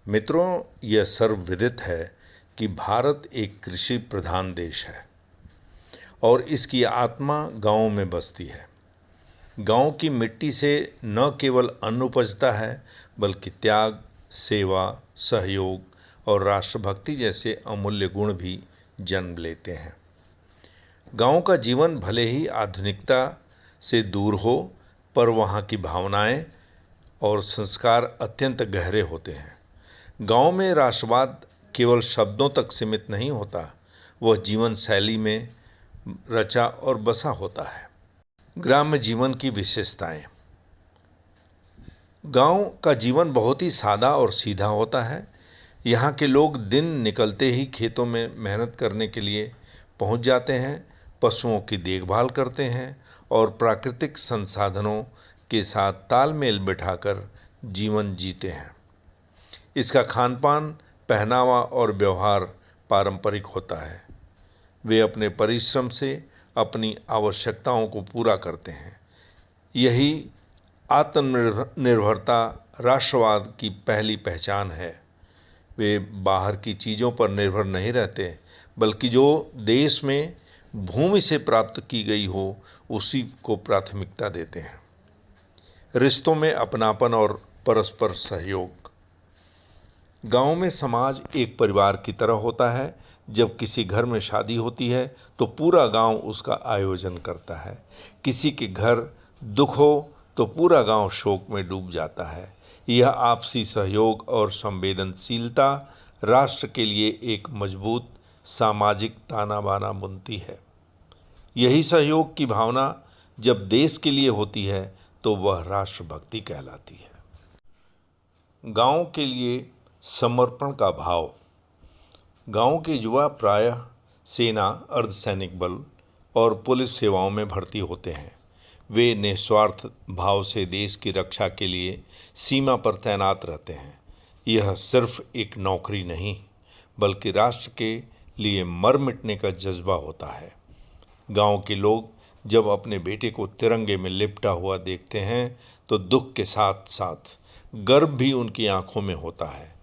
मित्रों, यह सर्वविदित है कि भारत एक कृषि प्रधान देश है और इसकी आत्मा गांवों में बसती है। गांव की मिट्टी से न केवल अन्न उपजता है, बल्कि त्याग, सेवा, सहयोग और राष्ट्रभक्ति जैसे अमूल्य गुण भी जन्म लेते हैं। गांव का जीवन भले ही आधुनिकता से दूर हो, पर वहाँ की भावनाएं और संस्कार अत्यंत गहरे होते हैं। गांव में राष्ट्रवाद केवल शब्दों तक सीमित नहीं होता, वह जीवन शैली में रचा और बसा होता है। ग्राम्य जीवन की विशेषताएं। गांव का जीवन बहुत ही सादा और सीधा होता है। यहाँ के लोग दिन निकलते ही खेतों में मेहनत करने के लिए पहुँच जाते हैं, पशुओं की देखभाल करते हैं और प्राकृतिक संसाधनों के साथ तालमेल बिठाकर जीवन जीते हैं। इसका खानपान, पहनावा और व्यवहार पारंपरिक होता है। वे अपने परिश्रम से अपनी आवश्यकताओं को पूरा करते हैं। यही आत्मनिर्भरता राष्ट्रवाद की पहली पहचान है। वे बाहर की चीज़ों पर निर्भर नहीं रहते, बल्कि जो देश में भूमि से प्राप्त की गई हो उसी को प्राथमिकता देते हैं। रिश्तों में अपनापन और परस्पर सहयोग। गांव में समाज एक परिवार की तरह होता है। जब किसी घर में शादी होती है तो पूरा गांव उसका आयोजन करता है। किसी के घर दुख हो तो पूरा गांव शोक में डूब जाता है। यह आपसी सहयोग और संवेदनशीलता राष्ट्र के लिए एक मजबूत सामाजिक ताना बाना बुनती है। यही सहयोग की भावना जब देश के लिए होती है तो वह राष्ट्रभक्ति कहलाती है। गांव के लिए समर्पण का भाव। गांव के युवा प्रायः सेना, अर्धसैनिक बल और पुलिस सेवाओं में भर्ती होते हैं। वे निस्वार्थ भाव से देश की रक्षा के लिए सीमा पर तैनात रहते हैं। यह सिर्फ एक नौकरी नहीं, बल्कि राष्ट्र के लिए मर मिटने का जज्बा होता है। गांव के लोग जब अपने बेटे को तिरंगे में लिपटा हुआ देखते हैं तो दुख के साथ साथ गर्व भी उनकी आंखों में होता है।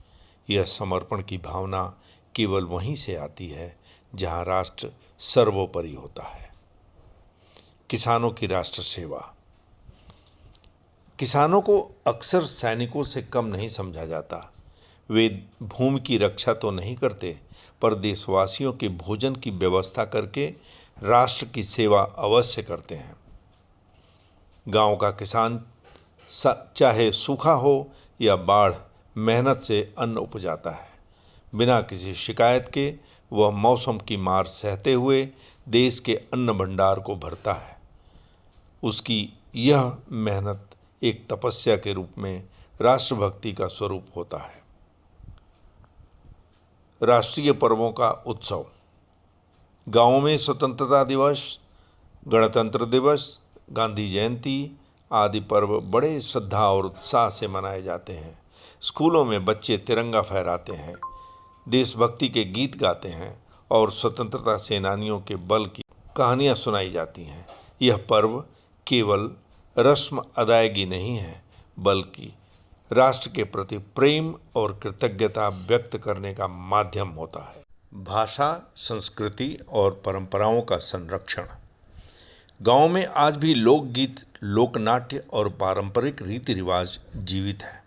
यह समर्पण की भावना केवल वहीं से आती है जहां राष्ट्र सर्वोपरि होता है। किसानों की राष्ट्र सेवा। किसानों को अक्सर सैनिकों से कम नहीं समझा जाता। वे भूमि की रक्षा तो नहीं करते, पर देशवासियों के भोजन की व्यवस्था करके राष्ट्र की सेवा अवश्य करते हैं। गांव का किसान चाहे सूखा हो या बाढ़, मेहनत से अन्न उपजाता है। बिना किसी शिकायत के वह मौसम की मार सहते हुए देश के अन्न भंडार को भरता है। उसकी यह मेहनत एक तपस्या के रूप में राष्ट्रभक्ति का स्वरूप होता है। राष्ट्रीय पर्वों का उत्सव। गांवों में स्वतंत्रता दिवस, गणतंत्र दिवस, गांधी जयंती आदि पर्व बड़े श्रद्धा और उत्साह से मनाए जाते हैं। स्कूलों में बच्चे तिरंगा फहराते हैं, देशभक्ति के गीत गाते हैं और स्वतंत्रता सेनानियों के बल की कहानियाँ सुनाई जाती हैं। यह पर्व केवल रस्म अदायगी नहीं है, बल्कि राष्ट्र के प्रति प्रेम और कृतज्ञता व्यक्त करने का माध्यम होता है। भाषा, संस्कृति और परंपराओं का संरक्षण। गांव में आज भी लोकगीत, लोकनाट्य और पारंपरिक रीति रिवाज जीवित हैं।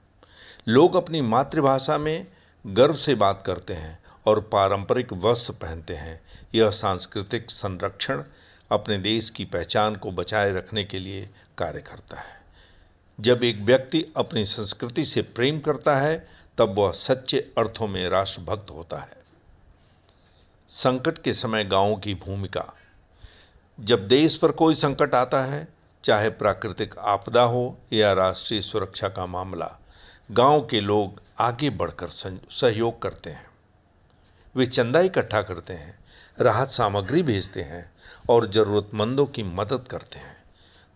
लोग अपनी मातृभाषा में गर्व से बात करते हैं और पारंपरिक वस्त्र पहनते हैं। यह सांस्कृतिक संरक्षण अपने देश की पहचान को बचाए रखने के लिए कार्य करता है। जब एक व्यक्ति अपनी संस्कृति से प्रेम करता है, तब वह सच्चे अर्थों में राष्ट्रभक्त होता है। संकट के समय गांवों की भूमिका। जब देश पर कोई संकट आता है, चाहे प्राकृतिक आपदा हो या राष्ट्रीय सुरक्षा का मामला, गांव के लोग आगे बढ़कर सहयोग करते हैं। वे चंदा इकट्ठा करते हैं, राहत सामग्री भेजते हैं और ज़रूरतमंदों की मदद करते हैं।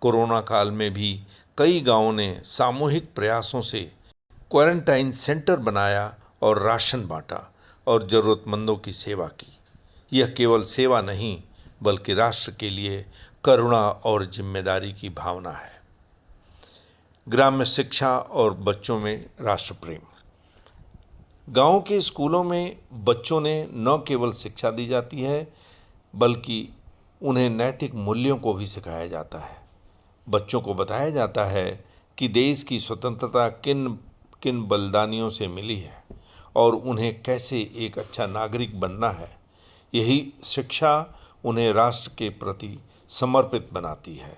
कोरोना काल में भी कई गांवों ने सामूहिक प्रयासों से क्वारंटाइन सेंटर बनाया और राशन बांटा और ज़रूरतमंदों की सेवा की। यह केवल सेवा नहीं, बल्कि राष्ट्र के लिए करुणा और जिम्मेदारी की भावना है। ग्राम्य शिक्षा और बच्चों में राष्ट्र प्रेम। गांव के स्कूलों में बच्चों ने न केवल शिक्षा दी जाती है बल्कि उन्हें नैतिक मूल्यों को भी सिखाया जाता है। बच्चों को बताया जाता है कि देश की स्वतंत्रता किन किन बलिदानियों से मिली है और उन्हें कैसे एक अच्छा नागरिक बनना है। यही शिक्षा उन्हें राष्ट्र के प्रति समर्पित बनाती है।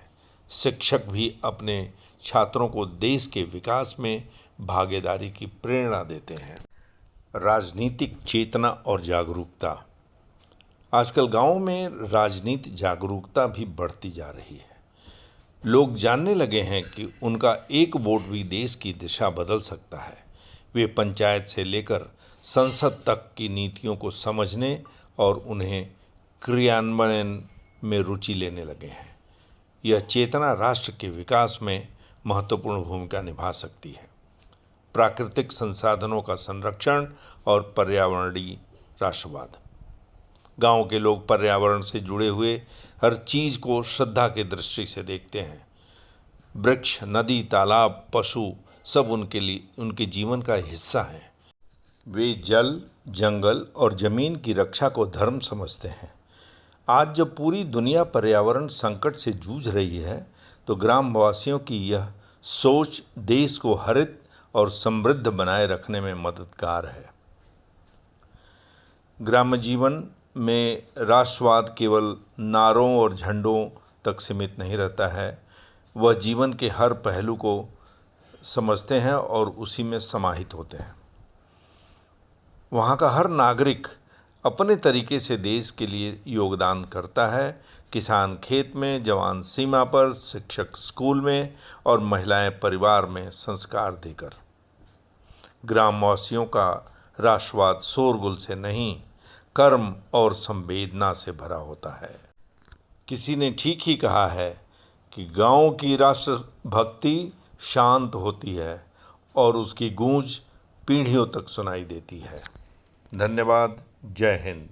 शिक्षक भी अपने छात्रों को देश के विकास में भागीदारी की प्रेरणा देते हैं। राजनीतिक चेतना और जागरूकता। आजकल गांवों में राजनीति जागरूकता भी बढ़ती जा रही है। लोग जानने लगे हैं कि उनका एक वोट भी देश की दिशा बदल सकता है। वे पंचायत से लेकर संसद तक की नीतियों को समझने और उन्हें क्रियान्वयन में रुचि लेने लगे हैं। यह चेतना राष्ट्र के विकास में महत्वपूर्ण भूमिका निभा सकती है। प्राकृतिक संसाधनों का संरक्षण और पर्यावरणीय राष्ट्रवाद। गांव के लोग पर्यावरण से जुड़े हुए हर चीज को श्रद्धा के दृष्टि से देखते हैं। वृक्ष, नदी, तालाब, पशु सब उनके लिए उनके जीवन का हिस्सा हैं। वे जल, जंगल और जमीन की रक्षा को धर्म समझते हैं। आज जब पूरी दुनिया पर्यावरण संकट से जूझ रही है तो ग्रामवासियों की यह सोच देश को हरित और समृद्ध बनाए रखने में मददगार है। ग्राम्य जीवन में राष्ट्रवाद केवल नारों और झंडों तक सीमित नहीं रहता है। वह जीवन के हर पहलू को समझते हैं और उसी में समाहित होते हैं। वहाँ का हर नागरिक अपने तरीके से देश के लिए योगदान करता है। किसान खेत में, जवान सीमा पर, शिक्षक स्कूल में और महिलाएं परिवार में संस्कार देकर। ग्रामवासियों का राष्ट्रवाद शोरगुल से नहीं, कर्म और संवेदना से भरा होता है। किसी ने ठीक ही कहा है कि गांव की राष्ट्रभक्ति शांत होती है और उसकी गूंज पीढ़ियों तक सुनाई देती है। धन्यवाद। जय हिंद।